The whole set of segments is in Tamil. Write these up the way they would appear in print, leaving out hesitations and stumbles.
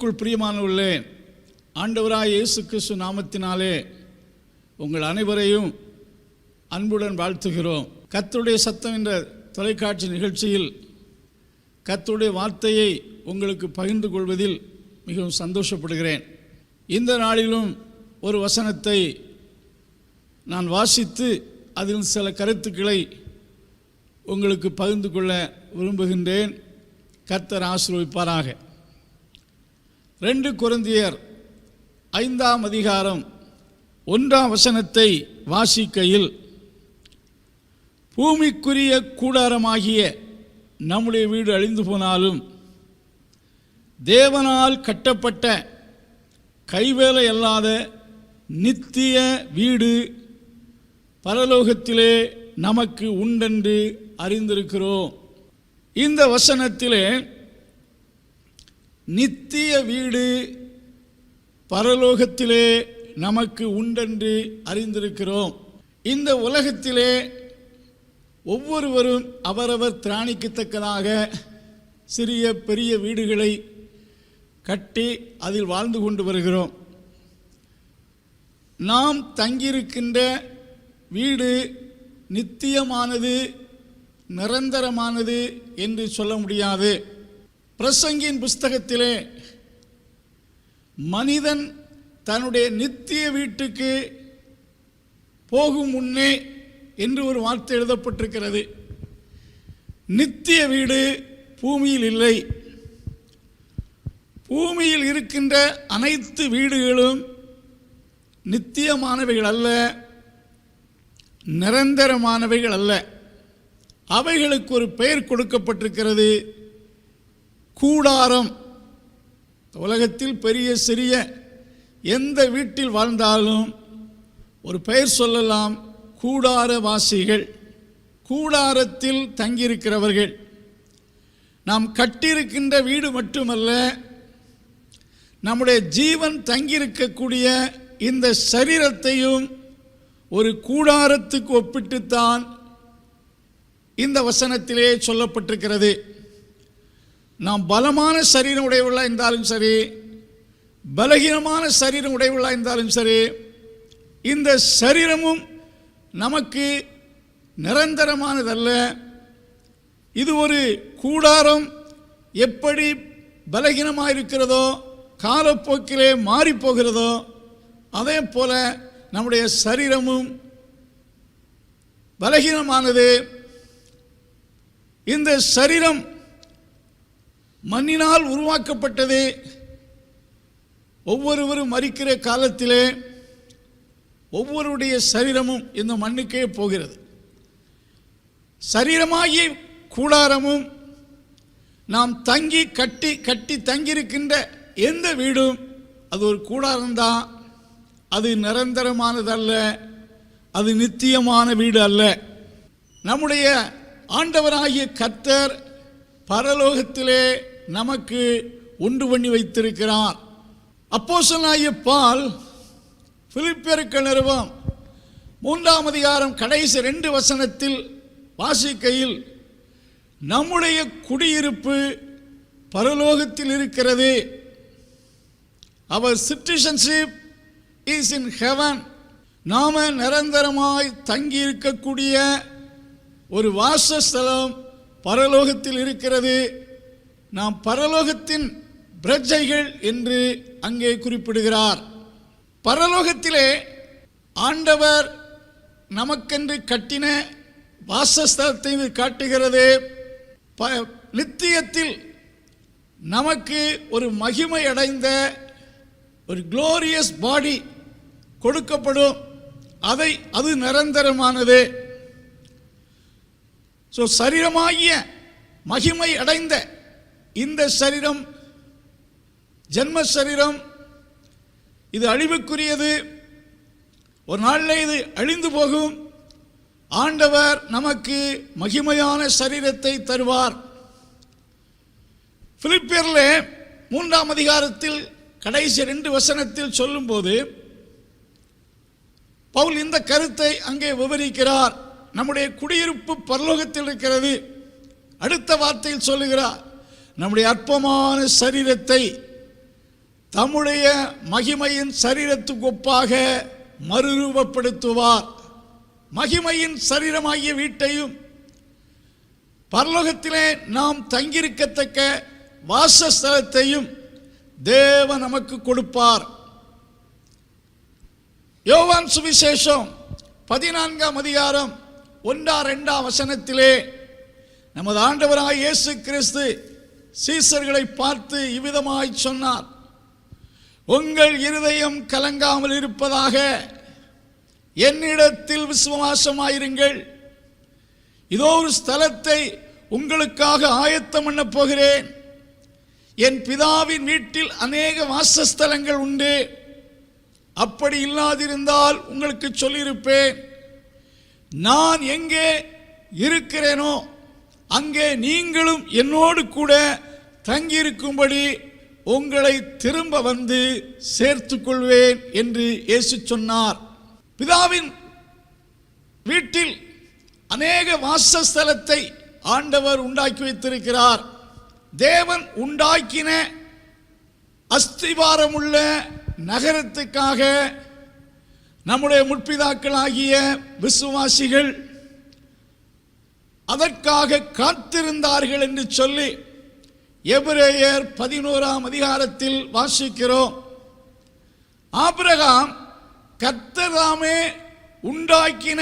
கிறிஸ்துவுக்குள் பிரியமானவர்களே, ஆண்டவராய் இயேசு கிறிஸ்து நாமத்தினாலே உங்கள் அனைவரையும் அன்புடன் வாழ்த்துகிறோம். கர்த்தருடைய சத்தம் என்ற தொலைக்காட்சி நிகழ்ச்சியில் கர்த்தருடைய வார்த்தையை உங்களுக்கு பகிர்ந்து கொள்வதில் மிகவும் சந்தோஷப்படுகிறேன். இந்த நாளிலும் ஒரு வசனத்தை நான் வாசித்து அதில் சில கருத்துக்களை உங்களுக்கு பகிர்ந்து கொள்ள விரும்புகின்றேன். கர்த்தர் ஆசீர்வதிப்பாராக. 2 கொரிந்தியர் 5ஆம் அதிகாரம் 1ஆம் வசனத்தை வாசிக்கையில், பூமிக்குரிய கூடாரமாகிய நம்முடைய வீடு அழிந்து போனாலும் தேவனால் கட்டப்பட்ட கைவேலை அல்லாத நித்திய வீடு பரலோகத்திலே நமக்கு உண்டென்று அறிந்திருக்கிறோம். இந்த வசனத்திலே நித்திய வீடு பரலோகத்திலே நமக்கு உண்டென்று அறிந்திருக்கிறோம். இந்த உலகத்திலே ஒவ்வொருவரும் அவரவர் திராணிக்கத்தக்கதாக சிறிய பெரிய வீடுகளை கட்டி அதில் வாழ்ந்து கொண்டு வருகிறோம். நாம் தங்கியிருக்கின்ற வீடு நித்தியமானது, நிரந்தரமானது என்று சொல்ல முடியாது. பிரசங்கியின் புஸ்தகத்திலே மனிதன் தன்னுடைய நித்திய வீட்டுக்கு போகும் முன்னே என்று ஒரு வார்த்தை எழுதப்பட்டிருக்கிறது. நித்திய வீடு பூமியில் இல்லை. பூமியில் இருக்கின்ற அனைத்து வீடுகளும் நித்தியமானவைகள் அல்ல, நிரந்தரமானவைகள் அல்ல. அவைகளுக்கு ஒரு பெயர் கொடுக்கப்பட்டிருக்கிறது, கூடாரம். உலகத்தில் பெரிய சிறிய எந்த வீட்டில் வாழ்ந்தாலும் ஒரு பெயர் சொல்லலாம், கூடாரவாசிகள், கூடாரத்தில் தங்கியிருக்கிறவர்கள். நாம் கட்டியிருக்கின்ற வீடு மட்டுமல்ல, நம்முடைய ஜீவன் தங்கியிருக்கக்கூடிய இந்த சரீரத்தையும் ஒரு கூடாரத்துக்கு ஒப்பிட்டுத்தான் இந்த வசனத்திலே சொல்லப்பட்டிருக்கிறது. நாம் பலமான சரீரம் உடையவர்களாக இருந்தாலும் சரி, பலகீனமான சரீரம் உடையவர்களாக இருந்தாலும் சரி, இந்த சரீரமும் நமக்கு நிரந்தரமானதல்ல. இது ஒரு கூடாரம். எப்படி பலகீனமாக இருக்கிறதோ, காலப்போக்கிலே மாறிப்போகிறதோ, அதே போல நம்முடைய சரீரமும் பலகீனமானது. இந்த சரீரம் மண்ணினால் உருவாக்கப்பட்டது. ஒவ்வொருவரும் மரிக்கிற காலத்திலே ஒவ்வொருடைய சரீரமும் இந்த மண்ணுக்கே போகிறது. சரீரமாகிய கூடாரமும் நாம் கட்டி தங்கியிருக்கின்ற எந்த வீடும் அது ஒரு கூடாரம்தான். அது நிரந்தரமானதல்ல, அது நித்தியமான வீடு அல்ல. நம்முடைய ஆண்டவராகிய கர்த்தர் பரலோகத்திலே நமக்கு உண்டு பண்ணி வைத்திருக்கிறார். அப்போஸ்தலனாகிய பவுல் பிலிப்பியருக்கு நிருபம் 3ஆம் அதிகாரம் கடைசி 2 வசனத்தில் வாசிக்கையில், நம்முடைய குடியிருப்பு பரலோகத்தில் இருக்கிறது. அவர் சிட்டிசன்ஷிப் இஸ் இன் ஹெவன். நாம நிரந்தரமாய் தங்கி இருக்கக்கூடிய ஒரு வாசஸ்தலம் பரலோகத்தில் இருக்கிறது. நாம் பரலோகத்தின் பிரஜைகள் என்று அங்கே குறிப்பிடுகிறார். பரலோகத்திலே ஆண்டவர் நமக்கென்று கட்டின வாசஸ்தலத்தை காட்டுகிறது. நித்தியத்தில் நமக்கு ஒரு மகிமை அடைந்த ஒரு குளோரியஸ் பாடி கொடுக்கப்படும். அது நிரந்தரமானது. சரீரமாகிய மகிமை அடைந்த இந்த சரீரம், ஜென்ம சரீரம், இது அழிவுக்குரியது. ஒரு நாளில் இது அழிந்து போகும். ஆண்டவர் நமக்கு மகிமையான சரீரத்தை தருவார். பிலிப்பியரிலே 3ஆம் அதிகாரத்தில் கடைசி 2 வசனத்தில் சொல்லும்போது பவுல் இந்த கருத்தை அங்கே விவரிக்கிறார். நம்முடைய குடியிருப்பு பரலோகத்தில் இருக்கிறது. அடுத்த வார்த்தையில் சொல்லுகிறார், நம்முடைய அற்பமான சரீரத்தை தம்முடைய மகிமையின் சரீரத்துக்கு ஒப்பாக மறுரூபப்படுத்துவார். மகிமையின் சரீரமாகிய வீட்டையும் பரலோகத்திலே நாம் தங்கியிருக்கத்தக்க வாசஸ்தலத்தையும் தேவன் நமக்கு கொடுப்பார். யோவான் சுவிசேஷம் 14ஆம் அதிகாரம் 1-2 வசனத்திலே நமது ஆண்டவராய் இயேசு கிறிஸ்து சீசர்களை பார்த்து இவ்விதமாய் சொன்னார், உங்கள் இருதயம் கலங்காமல் இருப்பதாக, என்னிடத்தில் விசுவாசமாயிருங்கள். இதோ ஒரு ஸ்தலத்தை உங்களுக்காக ஆயத்தம் பண்ண போகிறேன். என் பிதாவின் வீட்டில் அநேக வாசஸ்தலங்கள் உண்டு. அப்படி இல்லாதிருந்தால் உங்களுக்கு சொல்லியிருப்பேன். நான் எங்கே இருக்கிறேனோ அங்கே நீங்களும் என்னோடு கூட தங்கியிருக்கும்படி உங்களை திரும்ப வந்து சேர்த்துக் கொள்வேன் என்று இயேசு சொன்னார். பிதாவின் வீட்டில் அநேக வாசஸ்தலத்தை ஆண்டவர் உண்டாக்கி வைத்திருக்கிறார். தேவன் உண்டாக்கின அஸ்திவாரமுள்ள நகரத்துக்காக நம்முடைய முற்பிதாக்களாகிய விசுவாசிகள் அதற்காக காத்திருந்தார்கள் என்று சொல்லி எபிரேயர் 11ஆம் அதிகாரத்தில் வாசிக்கிறோம். ஆபிரகாம் கர்த்தர் தாமே உண்டாக்கின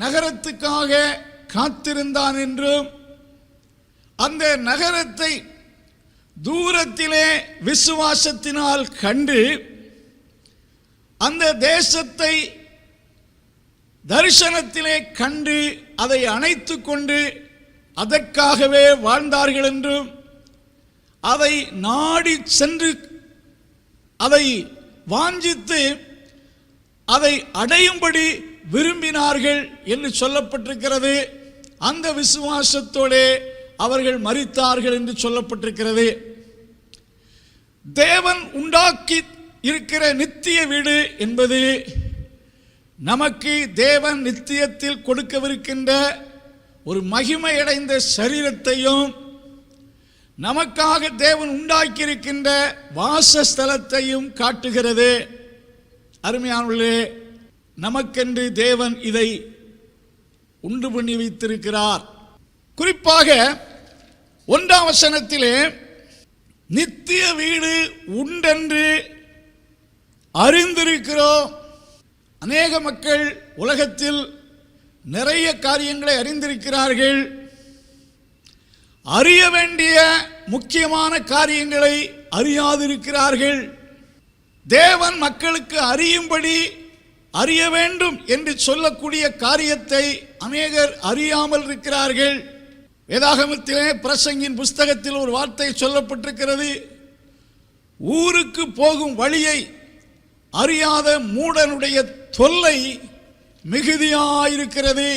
நகரத்துக்காக காத்திருந்தான் என்றும், அந்த நகரத்தை தூரத்திலே விசுவாசத்தினால் கண்டு அந்த தேசத்தை தரிசனத்திலே கண்டு அதை அணைத்து கொண்டு அதற்காகவே வாழ்ந்தார்கள் என்றும், அதை நாடி சென்று அதை வாஞ்சித்து அதை அடையும்படி விரும்பினார்கள் என்று சொல்லப்பட்டிருக்கிறது. அந்த விசுவாசத்தோடு அவர்கள் மரித்தார்கள் என்று சொல்லப்பட்டிருக்கிறது. தேவன் உண்டாக்கி இருக்கிற நித்திய வீடு என்பது நமக்கு தேவன் நித்தியத்தில் கொடுக்கவிருக்கின்ற ஒரு மகிமையடைந்த சரீரத்தையும் நமக்காக தேவன் உண்டாக்கியிருக்கின்ற வாசஸ்தலத்தையும் காட்டுகிறது. அருமையானவர்களே, நமக்கென்று தேவன் இதை உண்டு பண்ணி வைத்திருக்கிறார். குறிப்பாக 1ஆம் வசனத்திலே நித்திய வீடு உண்டென்று அறிந்திருக்கிறோம். அநேக மக்கள் உலகத்தில் நிறைய காரியங்களை அறிந்திருக்கிறார்கள். அறிய வேண்டிய முக்கியமான காரியங்களை அறியாதிருக்கிறார்கள். தேவன் மக்களுக்கு அறியும்படி அறிய வேண்டும் என்று சொல்லக்கூடிய காரியத்தை அநேகர் அறியாமல் இருக்கிறார்கள். வேதாகமத்திலே பிரசங்கின் புஸ்தகத்தில் ஒரு வார்த்தை சொல்லப்பட்டிருக்கிறது, ஊருக்கு போகும் வழியை அறியாத மூடனுடைய தொல்லை மிகுதியாயிருக்கிறது.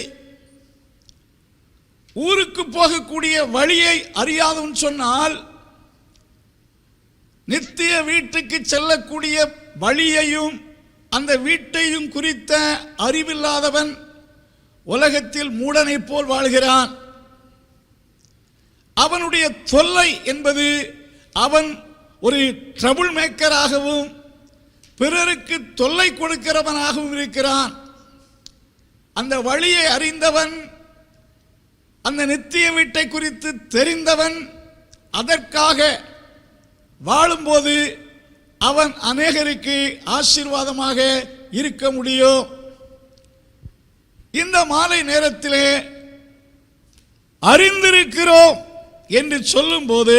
ஊருக்கு போகக்கூடிய வழியை அறியாதவன் சொன்னால் நித்திய வீட்டுக்கு செல்லக்கூடிய வழியையும் அந்த வீட்டையும் குறித்த அறிவில்லாதவன் உலகத்தில் மூடனை போல் வாழ்கிறான். அவனுடைய தொல்லை என்பது அவன் ஒரு ட்ரபிள் மேக்கராகவும் பிறருக்கு தொல்லை கொடுக்கிறவனாகவும் இருக்கிறான். அந்த வழியை அறிந்தவன், அந்த நித்திய வீட்டை குறித்து தெரிந்தவன் அதற்காக வாழும்போது அவன் அநேகருக்கு ஆசீர்வாதமாக இருக்க முடியும். இந்த மாலை நேரத்திலே அறிந்திருக்கிறோம் என்று சொல்லும்போது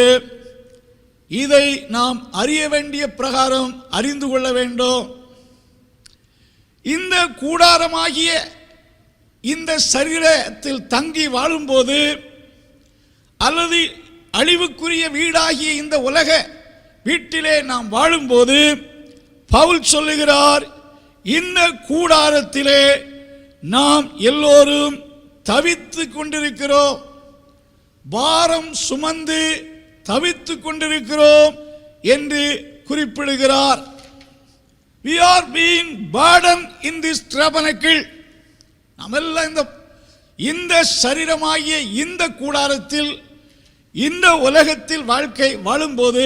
இதை நாம் அறிய வேண்டிய பிரகாரம் அறிந்து கொள்ள வேண்டும். இந்த கூடாரமாகிய இந்த சரீரத்தில் தங்கி வாழும்போது அல்லது அழிவுக்குரிய வீடாகிய இந்த உலக வீட்டிலே நாம் வாழும்போது பவுல் சொல்லுகிறார், இந்த கூடாரத்திலே நாம் எல்லோரும் தவித்து கொண்டிருக்கிறோம், பாரம் சுமந்து தவித்து கொண்டிருக்கிறோம் என்று குறிப்பிடுகிறார். We are being burdened in this tabernacle. நாமெல்லாம் இந்த சரீரமாகிய இந்த கூடாரத்தில் இந்த உலகத்தில் வாழ்க்கை வாழும்போது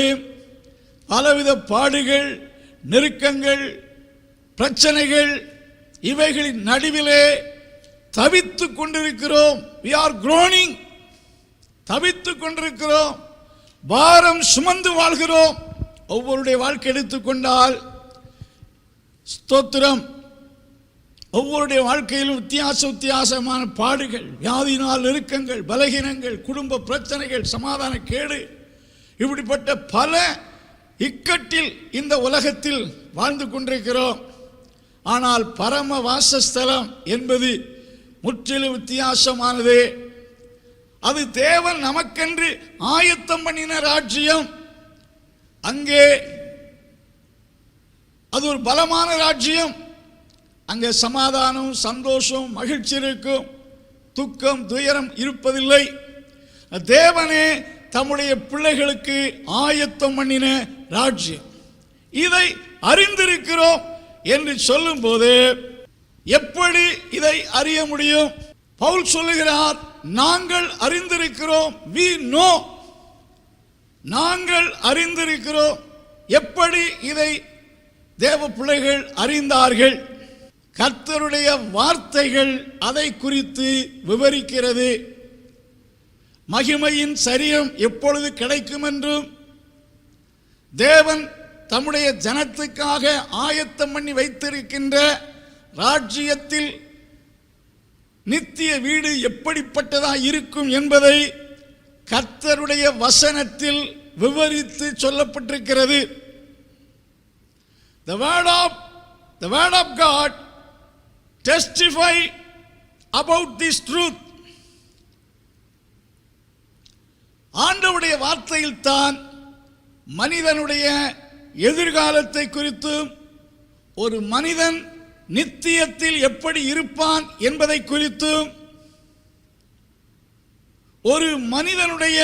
பலவித பாடுகள், நெருக்கங்கள், பிரச்சனைகள், இவைகளின் நடுவிலே தவித்துக் கொண்டிருக்கிறோம். we are groaning, தவித்துக் கொண்டிருக்கிறோம், பாரம் சுமந்து வாழ்கிறோம். ஒவ்வொருடைய வாழ்க்கை எடுத்துக்கொண்டால் ஸ்தோத்திரம், ஒவ்வொருடைய வாழ்க்கையிலும் வித்தியாசமான பாடுகள், வியாதியினால் நெருக்கங்கள், பலகீனங்கள், குடும்ப பிரச்சனைகள், சமாதான கேடு, இப்படிப்பட்ட பல இக்கட்டில் இந்த உலகத்தில் வாழ்ந்து கொண்டிருக்கிறோம். ஆனால் பரம வாசஸ்தலம் என்பது முற்றிலும் வித்தியாசமானது. அது தேவன் நமக்கென்று ஆயத்தம் பண்ணின ராஜ்யம். அங்கே அது ஒரு பலமான ராஜ்யம். அங்கே சமாதானம், சந்தோஷம், மகிழ்ச்சி இருக்கும். துக்கம், துயரம் இருப்பதில்லை. தேவனே தம்முடைய பிள்ளைகளுக்கு ஆயத்தம் பண்ணின ராஜ்யம். இதை அறிந்திருக்கிறோம் என்று சொல்லும் போது எப்படி இதை அறிய முடியும்? பவுல் சொல்லுகிறார், நாங்கள் அறிந்திருக்கிறோம். we know, நாங்கள் அறிந்திருக்கிறோம். எப்படி இதை தேவ பிள்ளைகள் அறிந்தார்கள்? கர்த்தருடைய வார்த்தைகள் அதை குறித்து விவரிக்கிறது. மகிமையின் சரீரம் எப்பொழுது கிடைக்கும் என்றும், தேவன் தம்முடைய ஜனத்துக்காக ஆயத்தம் பண்ணி வைத்திருக்கின்ற ராஜ்யத்தில் நித்திய வீடு எப்படிப்பட்டதாக இருக்கும் என்பதை கர்த்தருடைய வசனத்தில் விவரித்து சொல்லப்பட்டிருக்கிறது. The word of God testify about this truth. ஆண்டவருடைய வார்த்தையில் தான் மனிதனுடைய எதிர்காலத்தை குறித்தும், ஒரு மனிதன் நித்தியத்தில் எப்படி இருப்பான் என்பதை குறித்தும், ஒரு மனிதனுடைய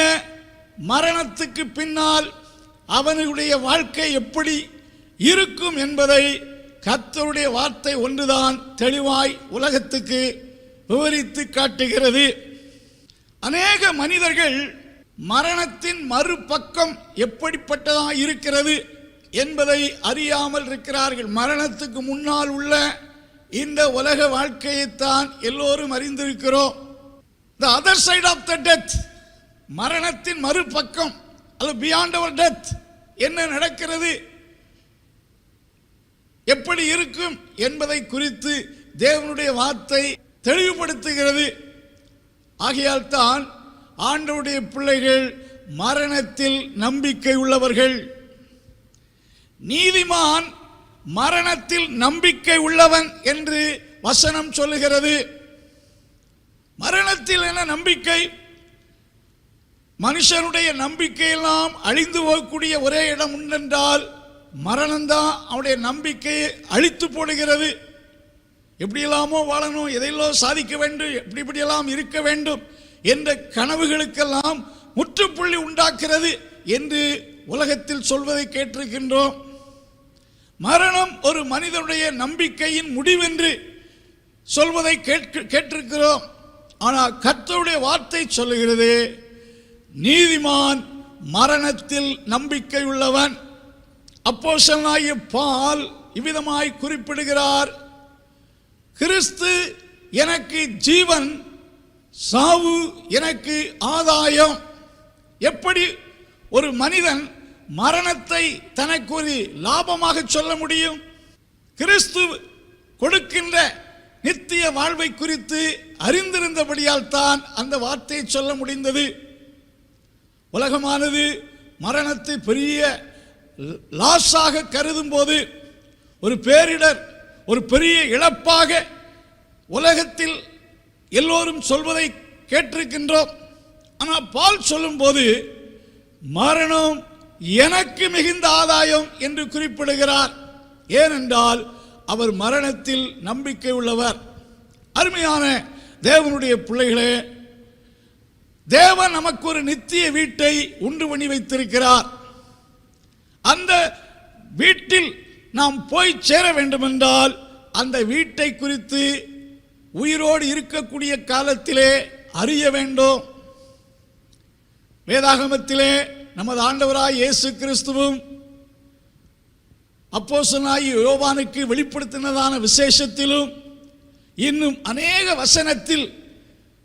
மரணத்துக்கு பின்னால் அவனுடைய வாழ்க்கை எப்படி இருக்கும் என்பதை கர்த்தருடைய வார்த்தை ஒன்றுதான் தெளிவாய் உலகத்துக்கு விவரித்து காட்டுகிறது. அநேக மனிதர்கள் மரணத்தின் மறுபக்கம் எப்படிப்பட்டதாக இருக்கிறது என்பதை அறியாமல் இருக்கிறார்கள். மரணத்துக்கு முன்னால் உள்ள இந்த உலக வாழ்க்கையைத்தான் எல்லோரும் அறிந்திருக்கிறோம். the other side of the death, மரணத்தின் மறுபக்கம், அது beyond our death, என்ன நடக்கிறது, எப்படி இருக்கும் என்பதை குறித்து தேவனுடைய வார்த்தை தெளிவுபடுத்துகிறது. ஆகையால் தான் ஆண்டவருடைய பிள்ளைகள் மரணத்தில் நம்பிக்கை உள்ளவர்கள். நீதிமான் மரணத்தில் நம்பிக்கை உள்ளவன் என்று வசனம் சொல்லுகிறது. மரணத்தில் என்ன நம்பிக்கை? மனுஷனுடைய நம்பிக்கையெல்லாம் அழிந்து போகக்கூடிய ஒரே இடம் உண்டென்றால் மரணம்தான் அவனுடைய நம்பிக்கையை அழித்து போடுகிறது. எப்படியெல்லாமோ வாழணும், எதையெல்லாம் சாதிக்க வேண்டும், எப்படியெல்லாம் இருக்க வேண்டும் என்ற கனவுகளுக்கெல்லாம் முற்றுப்புள்ளி உண்டாக்குறது என்று உலகத்தில் சொல்வதை கேட்டிருக்கின்றோம். மரணம் ஒரு மனிதனுடைய நம்பிக்கையின் முடிவென்று சொல்வதை கேட்டிருக்கிறோம். ஆனால் கர்த்தருடைய வார்த்தை சொல்லுகிறது, நீதிமான் மரணத்தில் நம்பிக்கை உள்ளவன். அப்போஸ்தலனாகிய பவுல் இவ்விதமாய் குறிப்பிடுகிறார், கிறிஸ்து எனக்கு ஜீவன், சாவு எனக்கு ஆதாயம். எப்படி ஒரு மனிதன் மரணத்தை தனக்கு ஒரு லாபமாக சொல்ல முடியும்? கிறிஸ்து கொடுக்கின்ற நித்திய வாழ்வை குறித்து அறிந்திருந்தபடியால் தான் அந்த வார்த்தையை சொல்ல முடிந்தது. உலகமானது மரணத்தை பெரிய லாஸாக கருதும் போது, ஒரு பேரிடர், ஒரு பெரிய இழப்பாக உலகத்தில் எல்லோரும் சொல்வதை கேட்டிருக்கின்றோம். ஆனால் பவுல் சொல்லும் போது மரணம் எனக்கு மிகுந்த ஆதாயம் என்று குறிப்பிடுகிறார். ஏனென்றால் அவர் மரணத்தில் நம்பிக்கை உள்ளவர். அருமையான தேவனுடைய பிள்ளைகளே, தேவன் நமக்கு ஒரு நித்திய வீட்டை உண்டு பண்ணி வைத்திருக்கிறார். அந்த வீட்டில் நாம் போய் சேர வேண்டுமென்றால் அந்த வீட்டை குறித்து உயிரோடு இருக்கக்கூடிய காலத்திலே அறிய வேண்டும். வேதாகமத்திலே நமது ஆண்டவராய் இயேசு கிறிஸ்துவும் அப்போஸ்தலனாகிய யோவானுக்கு வெளிப்படுத்தினதான விசேஷத்திலும் இன்னும் அநேக வசனத்தில்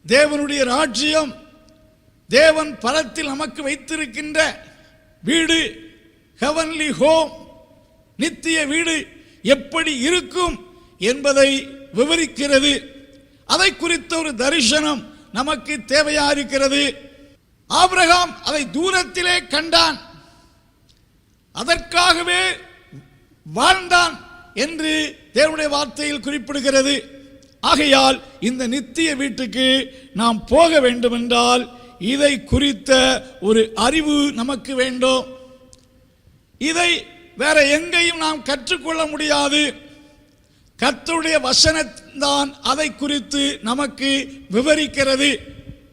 தேவனுடைய ராஜ்யம், தேவன் பரத்தில் நமக்கு வைத்திருக்கின்ற வீடு, ஹெவன்லி ஹோம், நித்திய வீடு எப்படி இருக்கும் என்பதை விவரிக்கிறது. அதை குறித்த ஒரு தரிசனம் நமக்கு தேவையா இருக்கிறது. ஆபிரகாம் அதை தூரத்திலே கண்டான், அதற்காகவே வாழ்ந்தான் என்று தேவனுடைய வார்த்தையில் குறிப்பிடுகிறது. ஆகையால் இந்த நித்திய வீட்டுக்கு நாம் போக வேண்டும் என்றால் இதை குறித்த ஒரு அறிவு நமக்கு வேண்டும். இதை வேற எங்கேயும் நாம் கற்றுக்கொள்ள முடியாது. கர்த்தருடைய வசனம்தான் அதை குறித்து நமக்கு விவரிக்கிறது.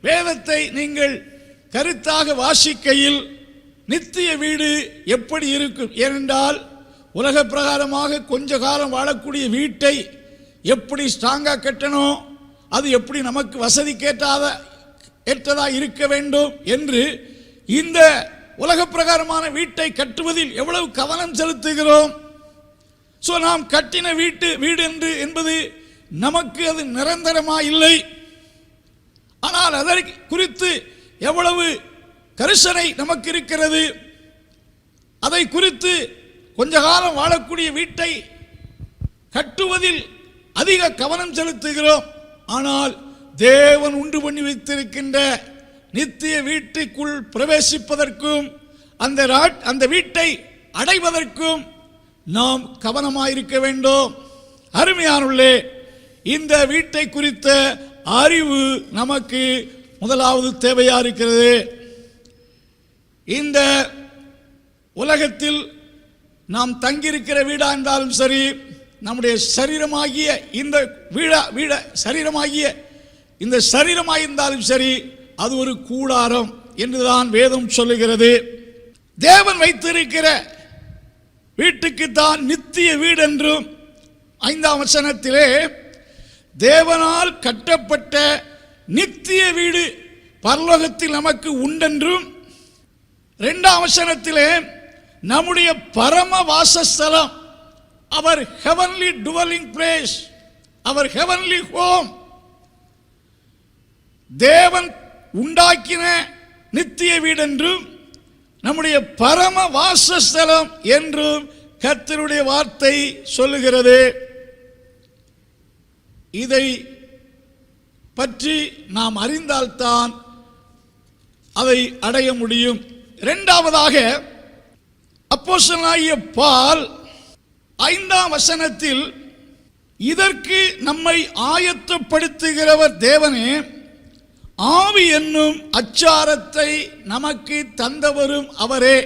வேதத்தை நீங்கள் கருத்தாக வாசிக்கையில் நித்திய வீடு எப்படி இருக்கும், ஏனென்றால் உலக பிரகாரமாக கொஞ்ச காலம் வாழக்கூடிய வீட்டை எப்படி ஸ்ட்ராங்காக கட்டணும், அது எப்படி நமக்கு வசதி ஏற்றதாக இருக்க வேண்டும் என்று இந்த உலக பிரகாரமான வீட்டை கட்டுவதில் எவ்வளவு கவனம் செலுத்துகிறோம். ஸோ நாம் கட்டின வீடு என்பது நமக்கு அது நிரந்தரமாக இல்லை. ஆனால் அதை குறித்து எவ்வளவு கரிசனை நமக்கு இருக்கிறது. அதை குறித்து கொஞ்ச காலம் வாழக்கூடிய வீட்டை கட்டுவதில் அதிக கவனம் செலுத்துகிறோம். ஆனால் தேவன் உண்டு பண்ணி வைத்திருக்கின்ற நித்திய வீட்டுக்குள் பிரவேசிப்பதற்கும் அந்த வீட்டை அடைவதற்கும் நாம் கவனமாயிருக்க வேண்டும். அருமையானவர்களே, இந்த வீட்டை குறித்த அறிவு நமக்கு முதலாவது தேவையா இருக்கிறது. இந்த உலகத்தில் நாம் தங்கியிருக்கிற வீடா இருந்தாலும் சரி, நம்முடைய சரீரமாகிய இந்த சரீரமாயிருந்தாலும் சரி, அது ஒரு கூடாரம் என்றுதான் வேதம் சொல்லுகிறது. தேவன் வைத்திருக்கிற வீட்டுக்கு தான் நித்திய வீடு என்றும் 5ஆம் வசனத்திலே தேவனால் கட்டப்பட்ட நித்திய வீடு பரலோகத்தில் நமக்கு உண்டென்றும், 2ஆம் வசனத்திலே நம்முடைய பரம வாசஸ்தலம், அவர் ஹெவன்லி டுவெல்லிங் பிளேஸ், அவர் ஹெவன்லி ஹோம், தேவன் உண்டாக்கின நித்திய வீடு என்றும் நம்முடைய பரம வாசஸ்தலம் என்றும் கர்த்தருடைய வார்த்தை சொல்லுகிறது. இதை பற்றி நாம் அறிந்தால்தான் அதை அடைய முடியும். இரண்டாவதாக அப்போஸ்தலனாகிய பவுல் 5ஆம் வசனத்தில் இதற்கு நம்மை ஆயத்தப்படுத்துகிறவர் தேவனே, ஆவி என்னும் அச்சாரத்தை நமக்கு தந்தவரும் அவரே.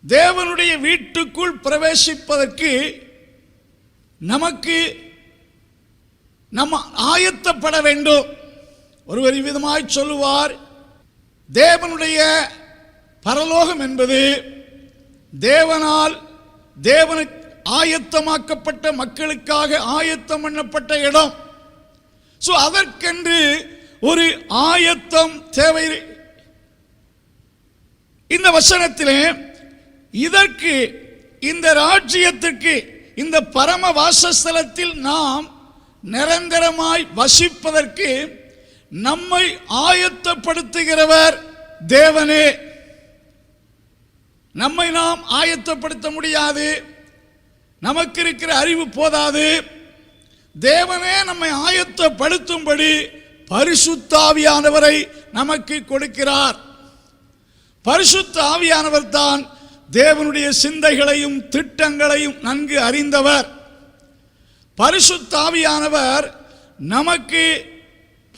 தேவனுடைய வீட்டுக்குள் பிரவேசிப்பதற்கு நமக்கு நம்ம ஆயத்தப்பட வேண்டும். ஒருவர் விதமாய் சொல்லுவார், தேவனுடைய பரலோகம் என்பது தேவனுக்கு ஆயத்தமாக்கப்பட்ட மக்களுக்காக ஆயத்தம் பண்ணப்பட்ட இடம். ஸோ அதற்கென்று ஒரு ஆயத்தம் தேவை. இந்த வசனத்திலே இதற்கு, இந்த ராஜ்யத்திற்கு, இந்த பரம வாசஸ்தலத்தில் நாம் நிரந்தரமாய் வசிப்பதற்கு நம்மை ஆயத்தப்படுத்துகிறவர் தேவனே. நம்மை நாம் ஆயத்தப்படுத்த முடியாது, நமக்கு இருக்கிற அறிவு போதாது. தேவனே நம்மை ஆயத்தப்படுத்தும்படி பரிசுத்த ஆவியானவரை நமக்கு கொடுக்கிறார். பரிசுத்த ஆவியானவர் தான் தேவனுடைய சிந்தைகளையும் திட்டங்களையும் நன்கு அறிந்தவர். பரிசுத்த ஆவியானவர் நமக்கு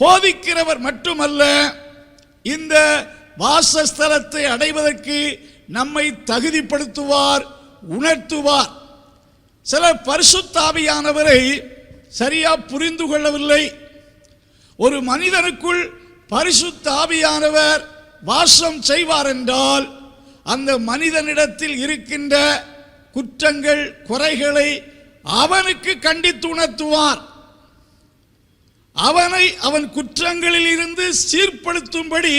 போதிக்கிறவர் மட்டுமல்ல, இந்த வாசஸ்தலத்தை அடைவதற்கு நம்மை தகுதிப்படுத்துவார், உணர்த்துவார். சிலர் பரிசுத்த ஆவியானவரை சரியா புரிந்து கொள்ளவில்லை. ஒரு மனிதனுக்குள் பரிசுத்த ஆவியானவர் வாசம் செய்வார் என்றால் அந்த மனிதனிடத்தில் இருக்கின்ற குற்றங்கள், குறைகளை அவனுக்கு கண்டித்து உணர்த்துவார். அவன் குற்றங்களில் இருந்து சீர்படுத்தும்படி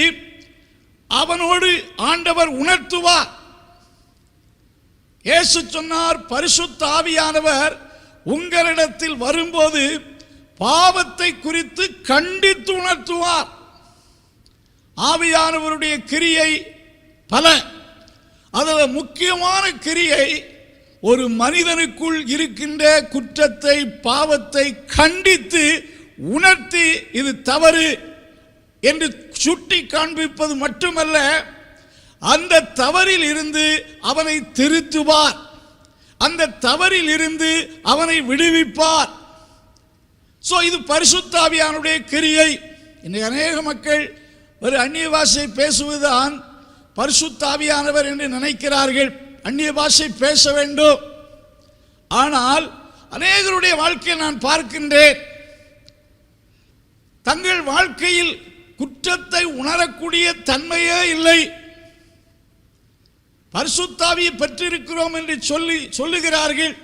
அவனோடு ஆண்டவர் உணர்த்துவார். இயேசு சொன்னார், பரிசுத்த ஆவியானவர் உங்களிடத்தில் வரும்போது பாவத்தை குறித்து கண்டித்து உணர்த்துவார். ஆவியானவருடைய கிரியை பல. அதில் முக்கியமான கிரியை ஒரு மனிதனுக்குள் இருக்கின்ற குற்றத்தை, பாவத்தை கண்டித்து உணர்த்தி இது தவறு என்று சுட்டி காண்பிப்பது மட்டுமல்ல, அந்த தவறில் இருந்து அவனை திருத்துவார், அந்த தவறில் இருந்து அவனை விடுவிப்பார். இது பரிசுத்த ஆவியானுடைய கிரியை. இன்னைக்கு அநேக மக்கள் ஒரு அந்நிய பாஷை பேசுவதுதான் பரிசுத்த ஆவியானவர் என்று நினைக்கிறார்கள். அந்நிய பாஷை பேச வேண்டும். ஆனால் அநேகருடைய வாழ்க்கையை நான் பார்க்கின்றேன், தங்கள் வாழ்க்கையில் குற்றத்தை உணரக்கூடிய தன்மையே இல்லை. பரிசுத்த ஆவியை பெற்றிருக்கிறோம் என்று சொல்லுகிறார்கள்.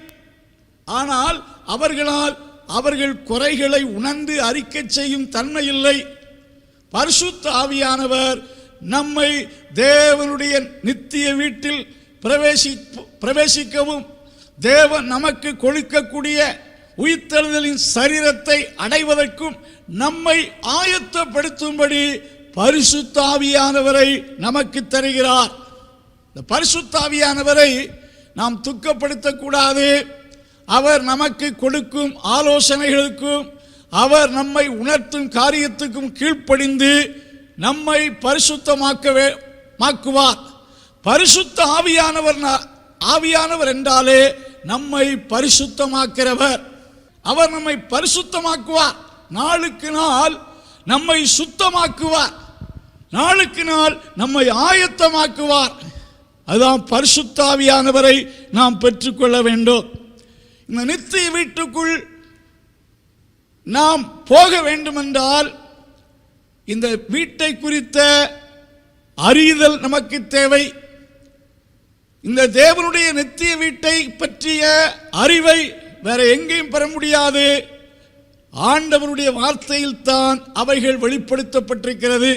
ஆனால் அவர்களால் அவர்கள் குறைகளை உணர்ந்து அறிக்கை செய்யும் தன்மை இல்லை. பரிசுத்த ஆவியானவர் நம்மை தேவனுடைய நித்திய வீட்டில் பிரவேசிக்கவும், தேவன் நமக்கு கொடுக்கக்கூடிய உயிர்த்தெழுதலின் சரீரத்தை அடைவதற்கும் நம்மை ஆயத்தப்படுத்தும்படி பரிசுத்த ஆவியானவரை நமக்கு தருகிறார். இந்த பரிசுத்த ஆவியானவரை நாம் துக்கப்படுத்தக்கூடாது. அவர் நமக்கு கொடுக்கும் ஆலோசனைகளுக்கும், அவர் நம்மை உணர்த்தும் காரியத்துக்கும் கீழ்ப்படிந்து நம்மை பரிசுத்தமாக்குவார். பரிசுத்த ஆவியானவர் என்றாலே நம்மை பரிசுத்தமாக்கிறவர். அவர் நம்மை பரிசுத்தமாக்குவார். நாளுக்கு நாள் நம்மை சுத்தமாக்குவார், நாளுக்கு நாள் நம்மை ஆயத்தமாக்குவார். அதுதான் பரிசுத்த ஆவியானவரை நாம் பெற்றுக்கொள்ள வேண்டும். இந்த நித்திய வீட்டுக்குள் நாம் போக வேண்டுமென்றால் இந்த வீட்டை குறித்த அறிதல் நமக்கு தேவை. இந்த தேவனுடைய நித்திய வீட்டை பற்றிய அறிவை வேற எங்கேயும் பெற முடியாது. ஆண்டவருடைய வார்த்தையில் தான் அவைகள் வெளிப்படுத்தப்பட்டிருக்கிறது.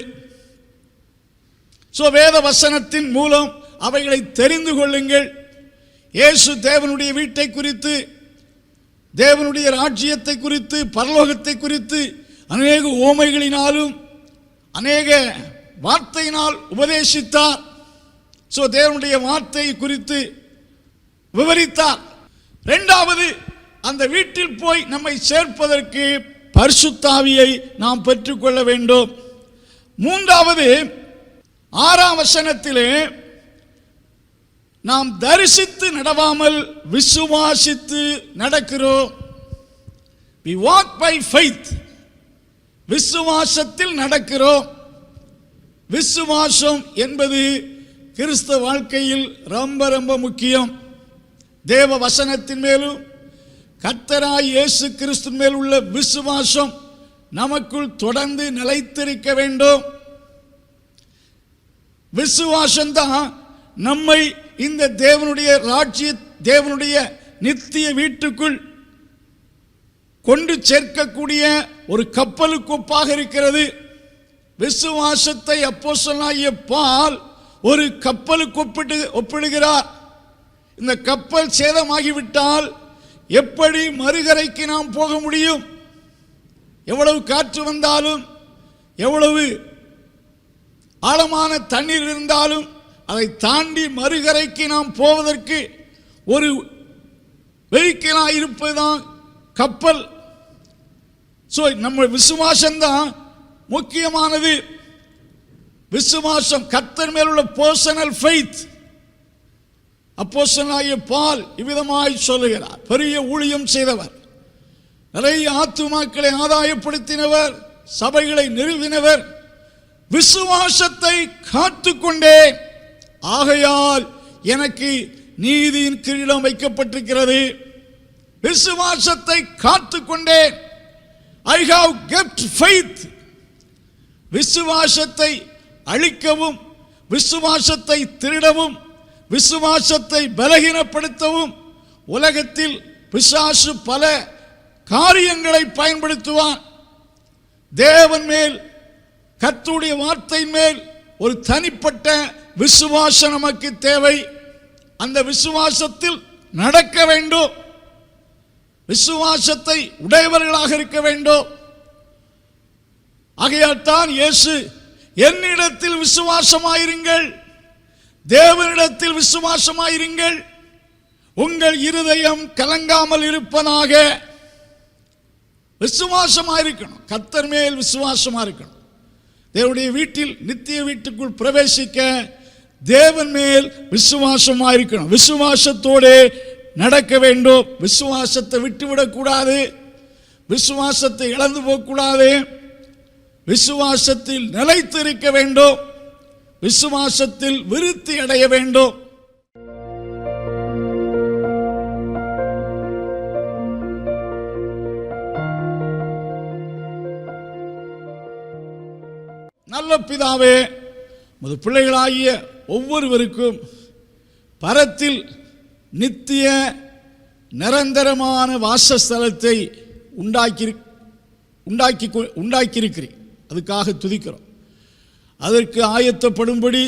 வேத வசனத்தின் மூலம் அவைகளை தெரிந்து கொள்ளுங்கள். இயேசு தேவனுடைய வீட்டை குறித்து, தேவனுடைய ராஜ்யத்தை குறித்து, பரலோகத்தை குறித்து அநேக உவமைகளினாலும் அநேக வார்த்தையினால் உபதேசித்தார். தேவனுடைய வார்த்தை குறித்து விவரித்தார். இரண்டாவது, அந்த வீட்டில் போய் நம்மை சேர்ப்பதற்கு பரிசுத்த ஆவியை நாம் பெற்றுக்கொள்ள வேண்டும். மூன்றாவது, 6ஆம் வசனத்திலே நாம் தரிசித்து நடவாமல் விசுவாசித்து நடக்கிறோம். We walk by faith. விசுவாசத்தில் நடக்கிறோம். விசுவாசம் என்பது கிறிஸ்தவ வாழ்க்கையில் ரொம்ப ரொம்ப முக்கியம். தேவ வசனத்தின் மேலும் கர்த்தராய் இயேசு கிறிஸ்து மேல் உள்ள விசுவாசம் நமக்குள் தொடர்ந்து நிலைத்திருக்க வேண்டும். விசுவாசம்தான் நம்மை இந்த தேவனுடைய ராஜ்ய, தேவனுடைய நித்திய வீட்டுக்குள் கொண்டு சேர்க்கக்கூடிய ஒரு கப்பலுக்கு ஒப்பாக இருக்கிறது. விசுவாசத்தை அப்போஸ்தலனாகிய பவுல் ஒரு கப்பலுக்கு ஒப்பிடுகிறார். இந்த கப்பல் சேதமாகிவிட்டால் எப்படி மறுகரைக்கு நாம் போக முடியும்? எவ்வளவு காற்று வந்தாலும், எவ்வளவு ஆழமான தண்ணீர் இருந்தாலும் அதை தாண்டி மறுகரைக்கு நாம் போவதற்கு ஒரு வெஹிக்கிளாக இருப்பதுதான் கப்பல். நம்ம விசுவாசம்தான் முக்கியமானது. விசுவாசம், கர்த்தர் மேல் உள்ள பர்சனல் ஃபெய்த். அப்போஸ்தலனாகிய பவுல் இவ்விதமாய் சொல்லுகிறார். பெரிய ஊழியம் செய்தவர், நிறைய ஆத்துமாக்களை ஆதாயப்படுத்தினவர், சபைகளை நிறுவினவர். விசுவாசத்தை காத்துக்கொண்டேன், ஆகையால் எனக்கு நீதியின் கிரீடம் வைக்கப்பட்டிருக்கிறது. விசுவாசத்தை காத்துக்கொண்டேன். I have kept faith. விசுவாசத்தை அழிக்கவும், விசுவாசத்தை திருடவும், விசுவாசத்தை பலகீனப்படுத்தவும் உலகத்தில் பிசாசு பல காரியங்களை பயன்படுத்துவான். தேவன் மேல், கர்த்தருடைய வார்த்தை மேல் ஒரு தனிப்பட்ட விசுவாசம் நமக்கு தேவை. அந்த விசுவாசத்தில் நடக்க வேண்டும், விசுவாசத்தை உடையவர்களாக இருக்க வேண்டும். ஆகையால் தான் இயேசு என்னிடத்தில் விசுவாசமாயிருங்கள், தேவனிடத்தில் விசுவாசமாயிருங்கள், உங்கள் இருதயம் கலங்காமல் இருப்பதாக. விசுவாசமாயிருக்கணும், கர்த்தர் மேல் விசுவாசமா இருக்கணும். தேவனுடைய வீட்டில் நித்திய வீட்டுக்குள் பிரவேசிக்க தேவன் மேல் விசுவாசமாயிருக்கணும், விசுவாசத்தோடு நடக்க வேண்டும். விசுவாசத்தை விட்டுவிடக்கூடாது, விசுவாசத்தை இழந்து போகக்கூடாது, விசுவாசத்தில் நிலைத்து இருக்க வேண்டும், விசுவாசத்தில் விருத்தி அடைய வேண்டும். நல்ல பிதாவே, உமது பிள்ளைகளாகிய ஒவ்வொருவருக்கும் பரத்தில் நித்திய நிரந்தரமான வாசஸ்தலத்தை உண்டாக்கியிருக்கிறீர். அதுக்காக துதிக்கிறோம். அதற்கு ஆயத்தப்படும்படி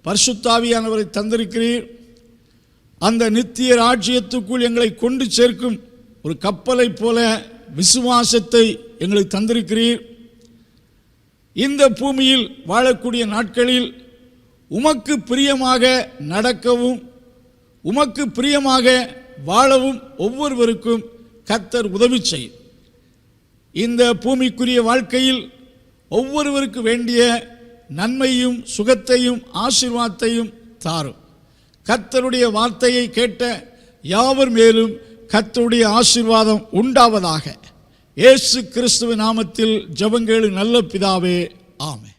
பரிசுத்தாவியானவரை தந்திருக்கிறீர். அந்த நித்திய ராஜ்யத்துக்குள் எங்களை கொண்டு சேர்க்கும் ஒரு கப்பலை போல விசுவாசத்தை எங்களுக்கு தந்திருக்கிறீர். இந்த பூமியில் வாழக்கூடிய நாட்களில் உமக்கு பிரியமாக நடக்கவும் உமக்கு பிரியமாக வாழவும் ஒவ்வொருவருக்கும் கர்த்தர் உதவி செய்யும். இந்த பூமிக்குரிய வாழ்க்கையில் ஒவ்வொருவருக்கு வேண்டிய நன்மையும் சுகத்தையும் ஆசீர்வாதத்தையும் தாரும். கர்த்தருடைய வார்த்தையை கேட்ட யாவர் மேலும் கர்த்தருடைய ஆசீர்வாதம் உண்டாவதாக. இயேசு கிறிஸ்துவின் நாமத்தில் ஜெபங்கேளு நல்ல பிதாவே, ஆமென்.